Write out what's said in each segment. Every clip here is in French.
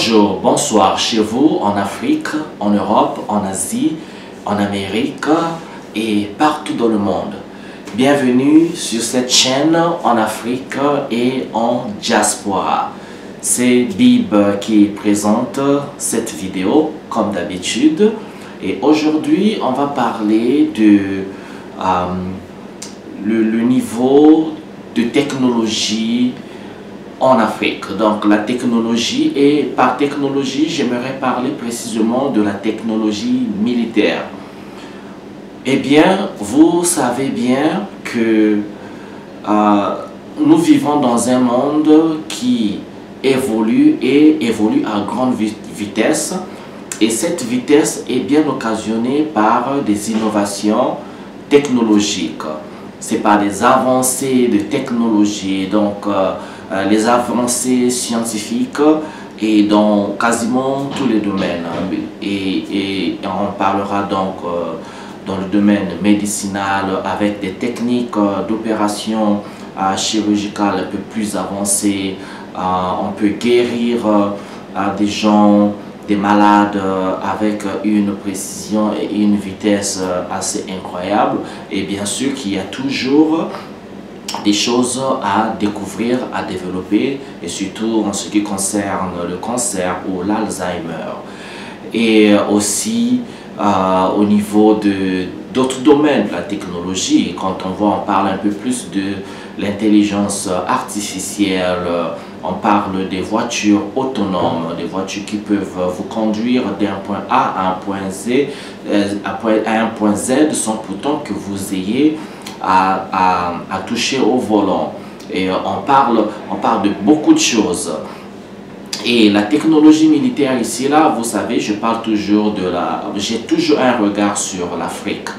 Bonjour, bonsoir chez vous, en Afrique, en Europe, en Asie, en Amérique et partout dans le monde. Bienvenue sur cette chaîne en Afrique et en diaspora. C'est Bib qui présente cette vidéo comme d'habitude. Et aujourd'hui, on va parler de le niveau de technologie en Afrique. Donc la technologie, et par technologie, j'aimerais parler précisément de la technologie militaire. Eh bien, vous savez bien que nous vivons dans un monde qui évolue et évolue à grande vitesse. Et cette vitesse est bien occasionnée par des innovations technologiques. C'est par des avancées de technologie, donc les avancées scientifiques et dans quasiment tous les domaines. Et on parlera donc dans le domaine médicinal avec des techniques d'opération chirurgicale un peu plus avancées. On peut guérir des gens, des malades avec une précision et une vitesse assez incroyable. Et bien sûr qu'il y a toujours des choses à découvrir, à développer, et surtout en ce qui concerne le cancer ou l'Alzheimer. Et aussi au niveau d'autres domaines de la technologie, quand on parle un peu plus de l'intelligence artificielle, on parle des voitures autonomes, des voitures qui peuvent vous conduire d'un point A à un point Z sans pourtant que vous ayez à toucher au volant. Et on parle de beaucoup de choses. Et la technologie militaire ici, là, vous savez, je parle toujours j'ai toujours un regard sur l'Afrique.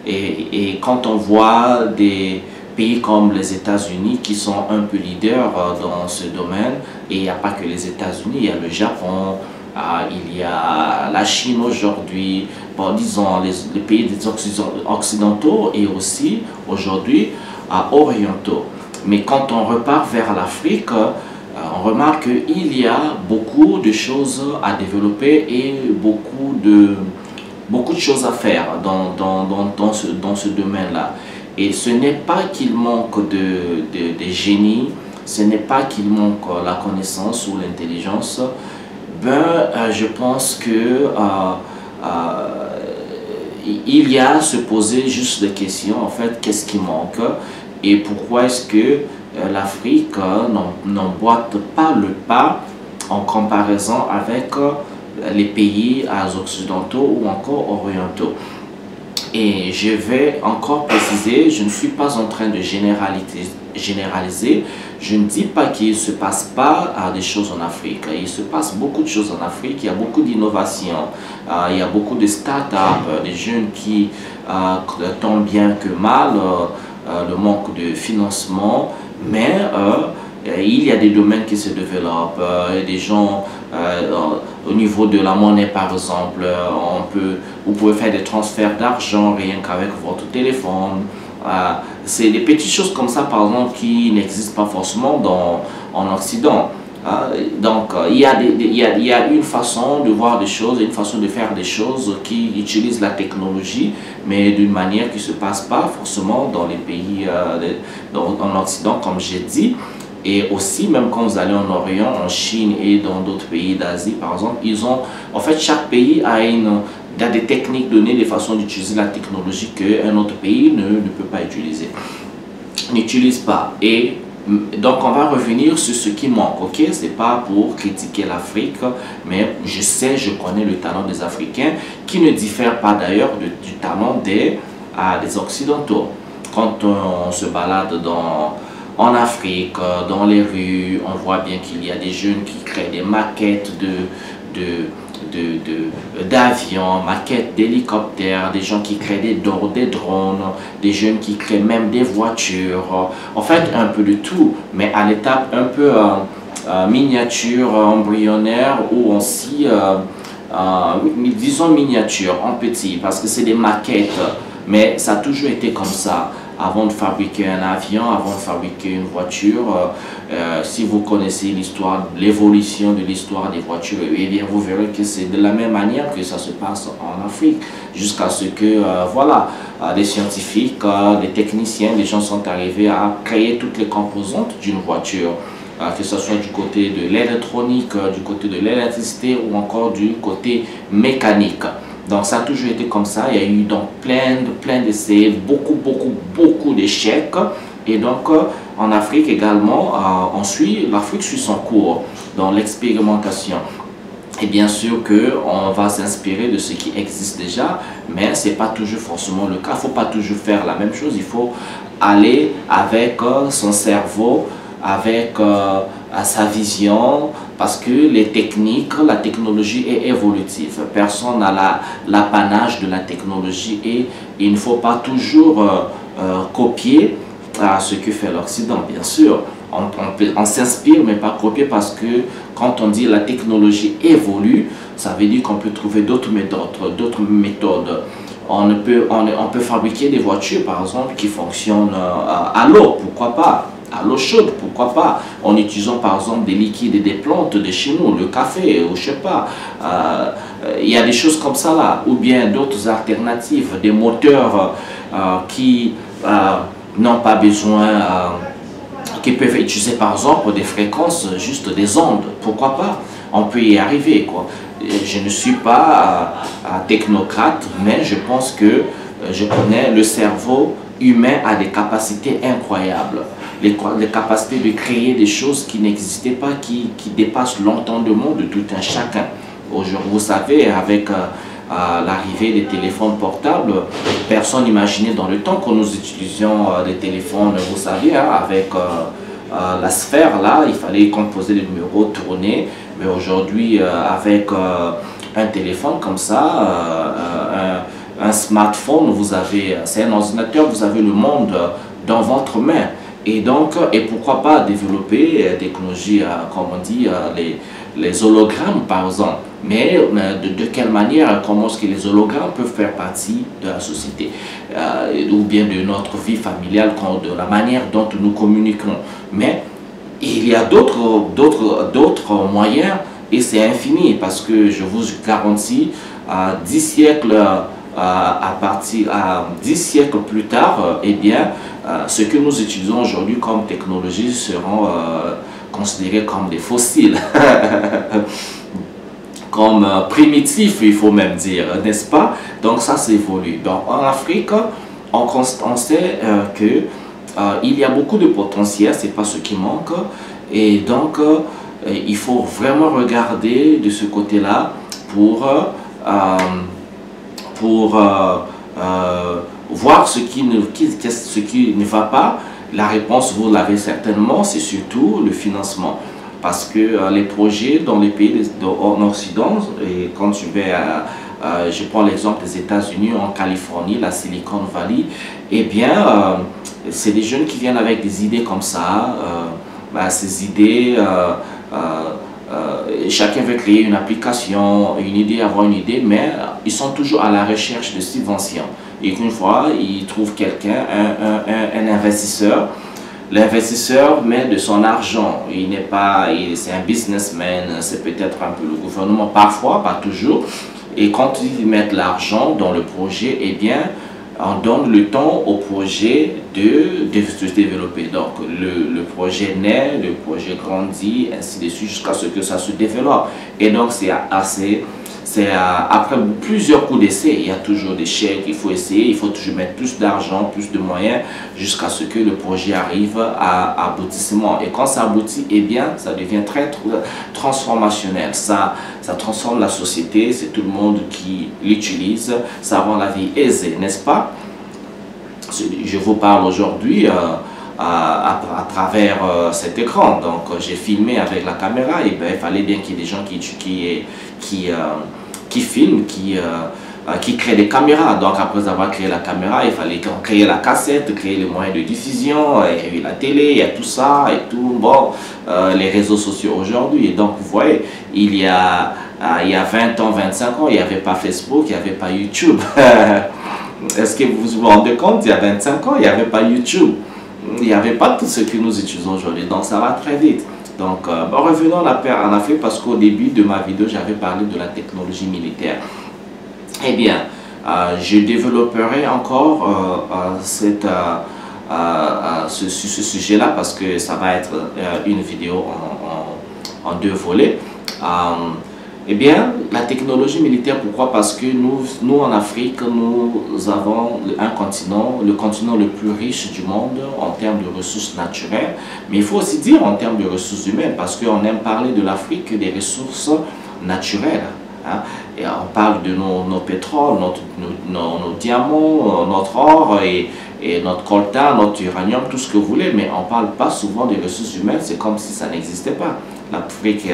Et quand on voit des pays comme les États-Unis qui sont un peu leaders dans ce domaine, et il n'y a pas que les États-Unis, il y a le Japon, il y a la Chine aujourd'hui, bon, disons les pays des occidentaux et aussi aujourd'hui orientaux. Mais quand on repart vers l'Afrique, on remarque qu'il y a beaucoup de choses à développer et beaucoup de choses à faire dans ce domaine-là. Et ce n'est pas qu'il manque de génie, ce n'est pas qu'il manque la connaissance ou l'intelligence. Je pense que il y a à se poser juste des questions, en fait, qu'est-ce qui manque et pourquoi est-ce que l'Afrique n'emboîte pas le pas en comparaison avec les pays occidentaux ou encore orientaux. Et je vais encore préciser, je ne suis pas en train de généraliser. Je ne dis pas qu'il ne se passe pas des choses en Afrique. Il se passe beaucoup de choses en Afrique. Il y a beaucoup d'innovations. Il y a beaucoup de start-up, des jeunes qui, tant bien que mal, le manque de financement. Mais il y a des domaines qui se développent. Des gens, au niveau de la monnaie par exemple, vous pouvez faire des transferts d'argent rien qu'avec votre téléphone. C'est des petites choses comme ça par exemple qui n'existent pas forcément en Occident. Donc il y a une façon de voir des choses, une façon de faire des choses qui utilise la technologie, mais d'une manière qui ne se passe pas forcément dans les pays en Occident, comme j'ai dit. Et aussi, même quand vous allez en Orient, en Chine et dans d'autres pays d'Asie, par exemple, en fait, chaque pays a des techniques données, des façons d'utiliser la technologie qu'un autre pays ne peut pas utiliser, n'utilise pas. Et donc, on va revenir sur ce qui manque, ok? C'est pas pour critiquer l'Afrique, mais je connais le talent des Africains, qui ne diffère pas d'ailleurs du talent des Occidentaux. Quand on se balade en Afrique, dans les rues, on voit bien qu'il y a des jeunes qui créent des maquettes d'avions, maquettes d'hélicoptères, des gens qui créent des drones, des jeunes qui créent même des voitures. En fait, un peu de tout, mais à l'étape un peu miniature, embryonnaire ou aussi, disons miniature, en petit, parce que c'est des maquettes, mais ça a toujours été comme ça. avant de fabriquer un avion, avant de fabriquer une voiture, si vous connaissez l'histoire, l'évolution de l'histoire des voitures, eh bien vous verrez que c'est de la même manière que ça se passe en Afrique, jusqu'à ce que, voilà, les scientifiques, les techniciens, les gens sont arrivés à créer toutes les composantes d'une voiture, que ce soit du côté de l'électronique, du côté de l'électricité ou encore du côté mécanique. Donc ça a toujours été comme ça, il y a eu donc plein d'essais, beaucoup d'échecs. Et donc en Afrique également, l'Afrique suit son cours dans l'expérimentation. Et bien sûr qu'on va s'inspirer de ce qui existe déjà, mais ce n'est pas toujours forcément le cas. Il ne faut pas toujours faire la même chose, il faut aller avec son cerveau, avec sa vision, parce que les techniques, la technologie est évolutive. Personne n'a l'apanage de la technologie et il ne faut pas toujours copier ce que fait l'Occident, bien sûr. On s'inspire, mais pas copier, parce que quand on dit la technologie évolue, ça veut dire qu'on peut trouver d'autres méthodes. On peut fabriquer des voitures, par exemple, qui fonctionnent à l'eau, pourquoi pas? À l'eau chaude, pourquoi pas, en utilisant par exemple des liquides et des plantes de chez nous, le café, ou je sais pas, il y a des choses comme ça là, ou bien d'autres alternatives, des moteurs qui n'ont pas besoin, qui peuvent utiliser par exemple des fréquences, juste des ondes, pourquoi pas, on peut y arriver quoi. Je ne suis pas technocrate, mais je pense que je connais le cerveau humain a des capacités incroyables. Les capacités de créer des choses qui n'existaient pas, qui dépassent l'entendement de tout un chacun. Aujourd'hui, vous savez, avec l'arrivée des téléphones portables, personne n'imaginait dans le temps que nous utilisions des téléphones, vous savez, hein, avec la sphère là, il fallait composer les numéros, tourner, mais aujourd'hui, avec un téléphone comme ça, un smartphone, c'est un ordinateur, vous avez le monde dans votre main. Et donc, pourquoi pas développer des technologies, comme on dit, les hologrammes par exemple. Mais de quelle manière, comment est-ce que les hologrammes peuvent faire partie de la société, ou bien de notre vie familiale, de la manière dont nous communiquons. Mais il y a d'autres moyens, et c'est infini, parce que je vous garantis, 10 siècles, à 10 siècles plus tard, eh bien, ce que nous utilisons aujourd'hui comme technologie seront considérés comme des fossiles, comme primitifs, il faut même dire, n'est-ce pas? Donc ça s'évolue. Donc en Afrique, on sait qu'il y a beaucoup de potentiel, c'est pas ce qui manque, et donc il faut vraiment regarder de ce côté-là pour voir ce qui ne va pas. La réponse, vous l'avez certainement, c'est surtout le financement. Parce que les projets dans les pays en Occident, et quand je prends l'exemple des États-Unis, en Californie, la Silicon Valley, eh bien, c'est des jeunes qui viennent avec des idées comme ça. Ces idées, chacun veut créer une application, avoir une idée, mais ils sont toujours à la recherche de subventions. Et qu'une fois, ils trouvent quelqu'un, un investisseur. L'investisseur met de son argent. C'est un businessman, c'est peut-être un peu le gouvernement, parfois, pas toujours. Et quand ils mettent l'argent dans le projet, eh bien, on donne le temps au projet de se développer. Donc, le projet naît, le projet grandit, ainsi de suite, jusqu'à ce que ça se développe. Et donc, après plusieurs coups d'essai, il y a toujours des chèques, il faut essayer, il faut toujours mettre plus d'argent, plus de moyens, jusqu'à ce que le projet arrive à aboutissement. Et quand ça aboutit, eh bien, ça devient très transformationnel. Ça transforme la société, c'est tout le monde qui l'utilise, ça rend la vie aisée, n'est-ce pas? Je vous parle aujourd'hui à travers cet écran. Donc, j'ai filmé avec la caméra, et bien, il fallait bien qu'il y ait des gens qui filment, qui créent des caméras. Donc après avoir créé la caméra, il fallait créer la cassette, créer les moyens de diffusion, il y a eu la télé, il y a tout ça et tout, bon, les réseaux sociaux aujourd'hui. Et donc vous voyez, il y a 20 ans, 25 ans, il n'y avait pas Facebook, il n'y avait pas YouTube. Est-ce que vous vous rendez compte, il y a 25 ans, il n'y avait pas YouTube. Il n'y avait pas tout ce que nous utilisons aujourd'hui. Donc ça va très vite. Donc revenons en Afrique parce qu'au début de ma vidéo, j'avais parlé de la technologie militaire. Eh bien, je développerai encore ce sujet-là parce que ça va être une vidéo en deux volets. Eh bien, la technologie militaire, pourquoi? Parce que nous en Afrique, nous avons le continent le plus riche du monde en termes de ressources naturelles, mais il faut aussi dire en termes de ressources humaines, parce qu'on aime parler de l'Afrique des ressources naturelles. Hein? Et on parle de nos pétroles, nos diamants, notre or et notre coltan, notre uranium, tout ce que vous voulez, mais on ne parle pas souvent des ressources humaines, c'est comme si ça n'existait pas. L'Afrique,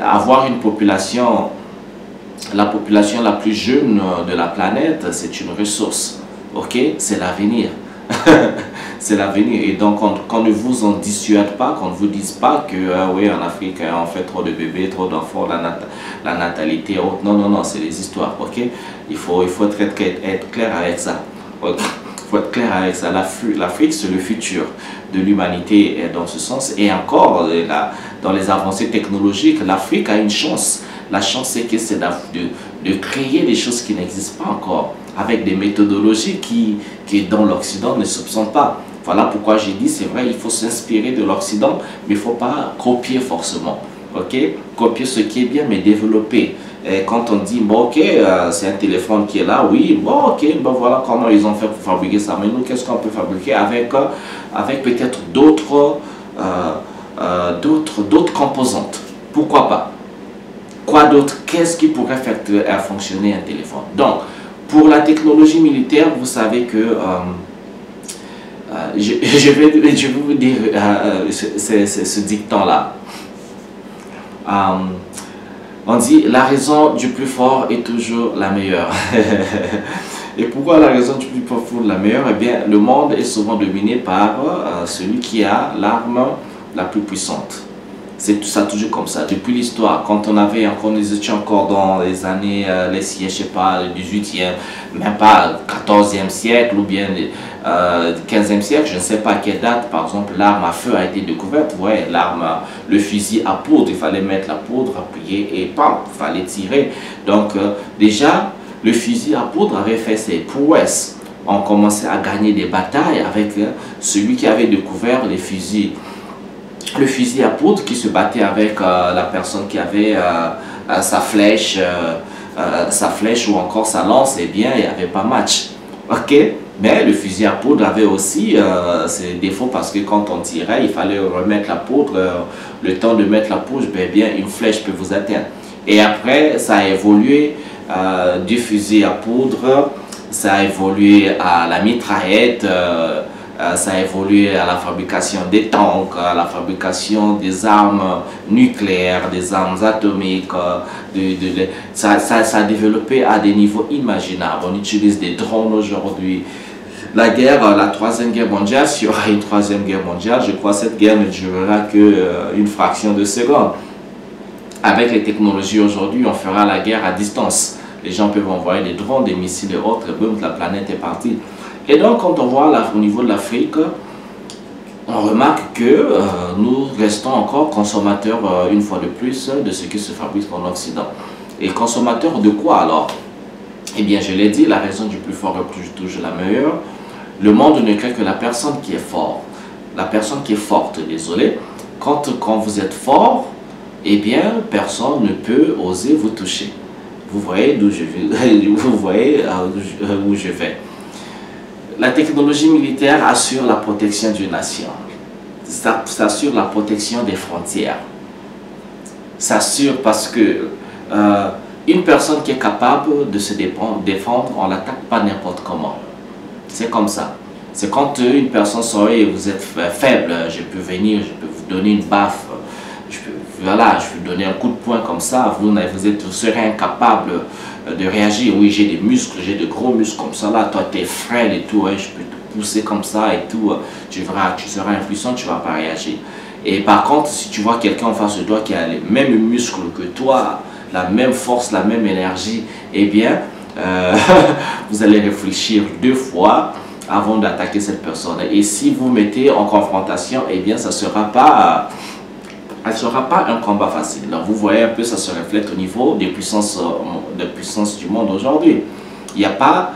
avoir une population, la population la plus jeune de la planète, c'est une ressource, ok? C'est l'avenir. C'est l'avenir. Et donc, qu'on ne vous en dissuade pas, qu'on ne vous dise pas que, oui, en Afrique, on fait trop de bébés, trop d'enfants, la natalité, autre. Non, non, non, c'est des histoires, ok? Il faut être clair avec ça. Okay? Il faut être clair avec ça. L'Afrique, c'est le futur de l'humanité dans ce sens. Et encore, dans les avancées technologiques, l'Afrique a une chance. La chance, c'est que c'est de créer des choses qui n'existent pas encore, avec des méthodologies qui dans l'Occident ne se sont pas. Voilà pourquoi j'ai dit, c'est vrai, il faut s'inspirer de l'Occident, mais il ne faut pas copier forcément. Ok? Copier ce qui est bien, mais développer. Et quand on dit, bon, ok, c'est un téléphone qui est là, oui, bon, ok, ben voilà comment ils ont fait pour fabriquer ça. Mais nous, qu'est-ce qu'on peut fabriquer avec peut-être d'autres composantes? Pourquoi pas? Quoi d'autre? Qu'est-ce qui pourrait faire fonctionner un téléphone? Donc, pour la technologie militaire, vous savez que je vais vous dire ce dicton-là. On dit la raison du plus fort est toujours la meilleure. Et pourquoi la raison du plus fort est la meilleure? Eh bien, le monde est souvent dominé par celui qui a l'arme la plus puissante. C'est tout ça toujours comme ça, depuis l'histoire. Quand nous étions encore dans les années, je sais pas, le 18e, même pas 14e siècle ou bien 15e siècle, je ne sais pas à quelle date, par exemple, l'arme à feu a été découverte. Ouais, le fusil à poudre, il fallait mettre la poudre, appuyer et pam, il fallait tirer. Donc déjà, le fusil à poudre avait fait ses prouesses. On commençait à gagner des batailles avec celui qui avait découvert les fusils. Le fusil à poudre qui se battait avec la personne qui avait sa flèche ou encore sa lance, eh bien, il n'y avait pas match. Ok? Mais le fusil à poudre avait aussi ses défauts parce que quand on tirait, il fallait remettre la poudre. Le temps de mettre la poudre, eh bien, une flèche peut vous atteindre. Et après, ça a évolué du fusil à poudre, ça a évolué à la mitraillette, ça a évolué à la fabrication des tanks, à la fabrication des armes nucléaires, des armes atomiques. Ça a développé à des niveaux imaginables. On utilise des drones aujourd'hui. La troisième guerre mondiale, s'il y aura une troisième guerre mondiale, je crois que cette guerre ne durera qu'une fraction de seconde. Avec les technologies aujourd'hui, on fera la guerre à distance. Les gens peuvent envoyer des drones, des missiles et autres, et boum, la planète est partie. Et donc, quand on voit au niveau de l'Afrique, on remarque que nous restons encore consommateurs, une fois de plus, de ce qui se fabrique en Occident. Et consommateurs de quoi alors? Eh bien, je l'ai dit, la raison du plus fort est toujours la meilleure. Le monde ne crée que la personne qui est forte. La personne qui est forte, désolé. Quand vous êtes fort, eh bien, personne ne peut oser vous toucher. Vous voyez d'où je vais, vous voyez où je vais. La technologie militaire assure la protection d'une nation. Ça assure la protection des frontières. Ça assure parce que une personne qui est capable de se défendre, on ne l'attaque pas n'importe comment. C'est comme ça. C'est quand une personne saurait, vous êtes faible, je peux venir, je peux vous donner une baffe, je peux donner un coup de poing comme ça, vous serez incapable de réagir. Oui, j'ai des muscles, j'ai de gros muscles comme ça, là, toi tu es frêle et tout, ouais, je peux te pousser comme ça et tout, tu seras impuissant, tu ne vas pas réagir. Et par contre, si tu vois quelqu'un en face de toi qui a les mêmes muscles que toi, la même force, la même énergie, eh bien, vous allez réfléchir 2 fois avant d'attaquer cette personne. Et si vous mettez en confrontation, eh bien, ça ne sera pas un combat facile. Donc, vous voyez un peu, ça se reflète au niveau des puissances du monde aujourd'hui. Il n'y a pas,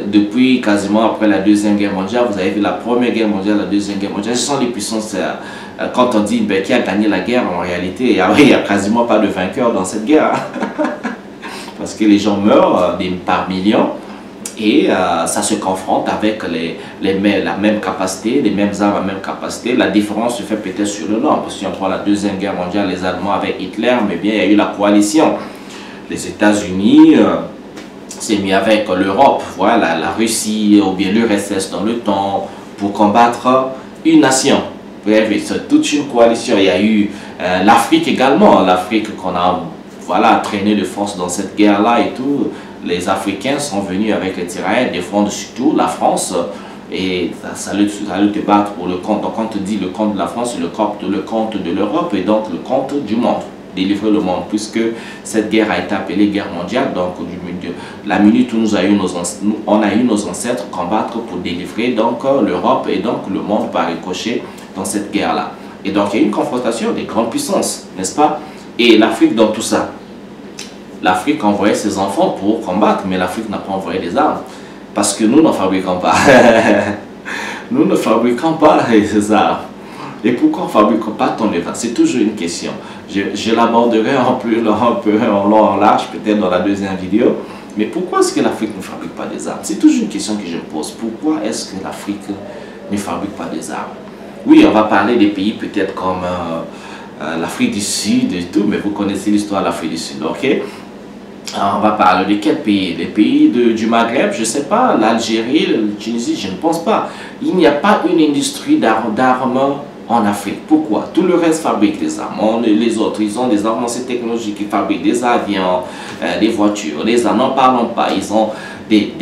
depuis quasiment après la Deuxième Guerre mondiale, vous avez vu la Première Guerre mondiale, la Deuxième Guerre mondiale, ce sont les puissances, quand on dit qui a gagné la guerre, en réalité, il n'y a quasiment pas de vainqueur dans cette guerre. Parce que les gens meurent par millions. Et ça se confronte avec la même capacité, les mêmes armes à même capacité. La différence se fait peut-être sur le nom. Parce que si on prend la Deuxième Guerre mondiale, les Allemands avec Hitler, mais bien il y a eu la coalition. Les États-Unis s'est mis avec l'Europe, voilà, la Russie ou bien l'URSS dans le temps pour combattre une nation. Bref, c'est toute une coalition. Il y a eu l'Afrique également, l'Afrique qu'on a traîné de force dans cette guerre-là et tout. Les Africains sont venus avec les tirailleurs défendre surtout la France et ça allait te battre pour le compte. Donc quand on te dit le compte de la France, c'est le compte de l'Europe et donc le compte du monde, délivrer le monde, puisque cette guerre a été appelée guerre mondiale. Donc la minute où on a eu nos ancêtres combattre pour délivrer donc l'Europe et donc le monde par ricochet dans cette guerre-là. Et donc il y a eu une confrontation des grandes puissances, n'est-ce pas? Et l'Afrique dans tout ça. L'Afrique envoyait ses enfants pour combattre, mais l'Afrique n'a pas envoyé des armes. Parce que nous n'en fabriquons pas. Nous ne fabriquons pas ces armes. Et pourquoi on ne fabrique pas ton évan? C'est toujours une question. Je l'aborderai un peu en long, en large, peut-être dans la deuxième vidéo. Mais pourquoi est-ce que l'Afrique ne fabrique pas des armes? C'est toujours une question que je pose. Pourquoi est-ce que l'Afrique ne fabrique pas des armes? Oui, on va parler des pays peut-être comme l'Afrique du Sud et tout, mais vous connaissez l'histoire de l'Afrique du Sud, ok? Alors, on va parler de quel pays? Les pays du Maghreb, je ne sais pas, l'Algérie, la Tunisie, je ne pense pas. Il n'y a pas une industrie d'armes en Afrique. Pourquoi? Tout le reste fabrique des armes. Les autres, ils ont des avancées technologiques, ils fabriquent des avions, des voitures, des armes. N'en parlons pas, ils ont des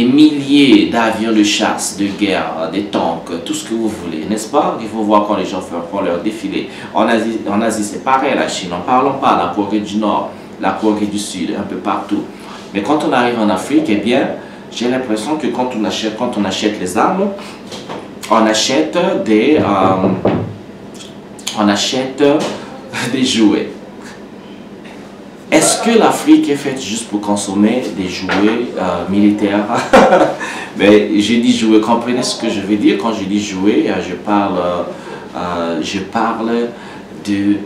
milliers d'avions de chasse, de guerre, des tanks, tout ce que vous voulez, n'est-ce pas? Il faut voir quand les gens font leur défilé. En Asie c'est pareil, la Chine, n'en parlons pas, la Corée du Nord, la Corée du Sud, un peu partout. Mais quand on arrive en Afrique, eh bien, j'ai l'impression que quand on achète les armes, on achète des jouets. Est-ce que l'Afrique est faite juste pour consommer des jouets militaires? Mais j'ai dit jouets, comprenez ce que je veux dire quand je dis jouets, je parle de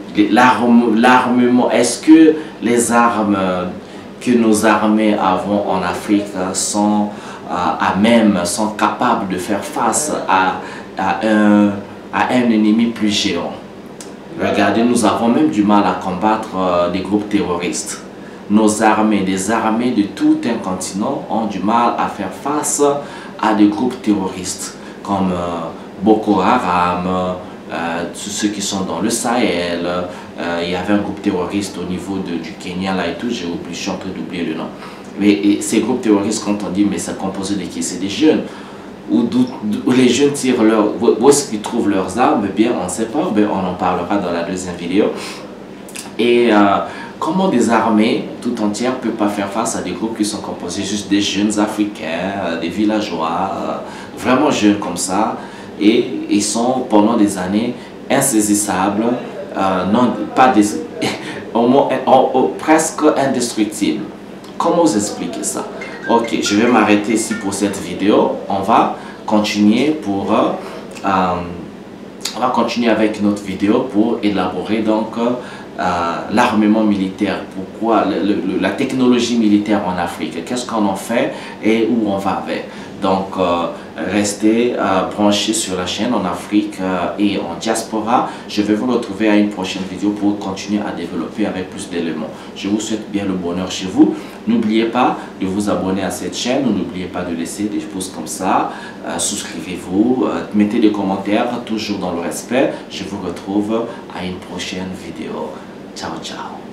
l'armement. Est-ce que les armes que nos armées avons en Afrique sont sont capables de faire face à un ennemi plus géant? Regardez, nous avons même du mal à combattre des groupes terroristes. Nos armées, des armées de tout un continent ont du mal à faire face à des groupes terroristes comme Boko Haram, tous ceux qui sont dans le Sahel. Il y avait un groupe terroriste au niveau du Kenya là et tout, je suis en train d'oublier le nom. Mais ces groupes terroristes, quand on dit mais c'est composé de qui? C'est des jeunes. Où les jeunes tirent où est-ce qu'ils trouvent leurs armes? Eh bien, on ne sait pas, mais on en parlera dans la deuxième vidéo. Et comment des armées tout entières ne peuvent pas faire face à des groupes qui sont composés juste des jeunes africains, des villageois, vraiment jeunes comme ça, et ils sont pendant des années insaisissables, presque indestructibles. Comment vous expliquer ça? Ok, je vais m'arrêter ici pour cette vidéo. On va continuer avec notre vidéo pour élaborer donc l'armement militaire. Pourquoi la technologie militaire en Afrique? Qu'est-ce qu'on en fait et où on va avec? Donc, restez branchés sur la chaîne en Afrique et en diaspora. Je vais vous retrouver à une prochaine vidéo pour continuer à développer avec plus d'éléments. Je vous souhaite bien le bonheur chez vous. N'oubliez pas de vous abonner à cette chaîne. N'oubliez pas de laisser des pouces comme ça. Souscrivez-vous, mettez des commentaires, toujours dans le respect. Je vous retrouve à une prochaine vidéo. Ciao, ciao.